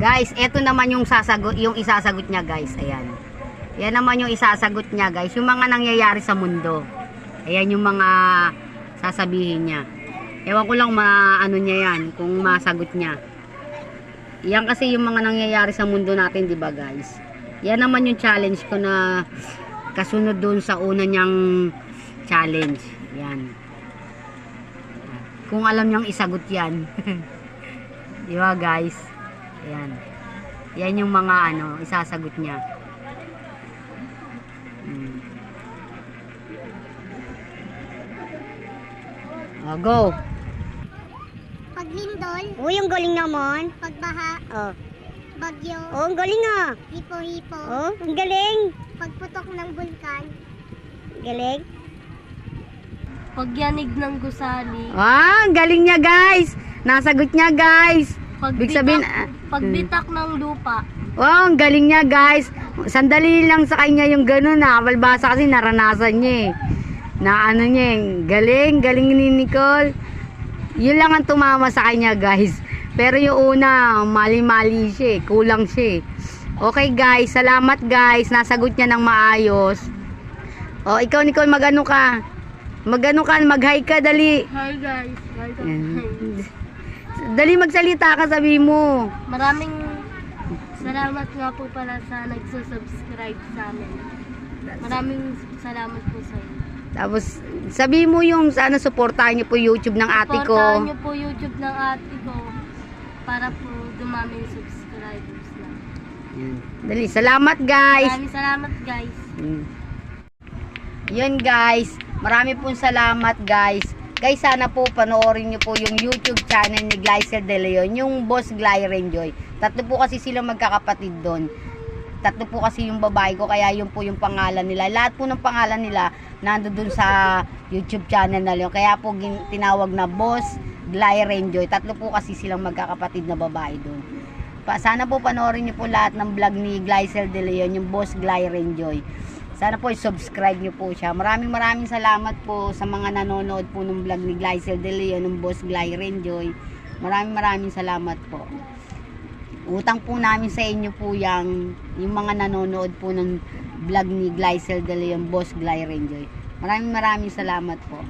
Guys, eto naman yung isasagot niya, guys. Ayan. Yan naman yung isasagot niya, guys. Yung mga nangyayari sa mundo. Ayan yung mga sasabihin niya. Ewan ko lang ano niya yan, kung masagot niya. Yan kasi yung mga nangyayari sa mundo natin, di ba, guys? Yan naman yung challenge ko na kasunod doon sa una niyang challenge. Yan. Kung alam niyang isagot yan. Di ba, guys? Ayan. Yan yung mga isasagot niya. Oh, go. Paglindol, Oh, yung galing naman. pagbaha, Oh. bagyo, Oh, ang galing ah. hipo-hipo, Oh, ang galing. pagputok ng bulkan, Galing. Pagyanig ng gusali. Ah, ang galing niya, guys. Nasagot niya, guys. Big sabihin, Pagbitak ng lupa. wow, ang galing niya, guys. Sandali lang sa kanya yung ganun ah. Balbasa kasi naranasan niya eh. Na ano niya, galing ni Nicole. Yun lang ang tumama sa kanya, guys. Pero yung una, mali-mali siya eh. Kulang siya eh. Okay, guys. Salamat, guys. Nasagot niya ng maayos. O, ikaw, Nicole, mag-ano ka? Mag-hi ka, dali. Hi guys. Dali magsalita ka, sabi mo. Maraming salamat nga po pala sa nagsusubscribe sa amin. Maraming salamat po sa inyo. Tapos, sabi mo yung sana supportahan niyo po YouTube ng ate ko. Supportahan niyo po YouTube ng ate ko para po dumami yung subscribers na. Yan. Dali, salamat, guys. Maraming salamat guys. Yun, guys. Marami pong salamat, guys. Guys, sana po panoorin niyo po yung YouTube channel ni Glycel De Leon, yung Boss Gly Renjoy. Tatlo po kasi sila magkakapatid doon. Tatlo po kasi yung babae ko, kaya yun po yung pangalan nila. Lahat po ng pangalan nila nandoon dun sa YouTube channel na yun. Kaya po tinawag na Boss Gly Renjoy. Tatlo po kasi silang magkakapatid na babae doon. Sana po panoorin niyo po lahat ng vlog ni Glycel De Leon, yung Boss Gly Renjoy. Sana po i-subscribe niyo po siya. Maraming salamat po sa mga nanonood po ng vlog ni Glycel De Leon, ng Boss Gly Renjoy. Maraming salamat po. Utang po namin sa inyo po yung mga nanonood po ng vlog ni Glycel De Leon, Boss Gly Renjoy. Maraming salamat po.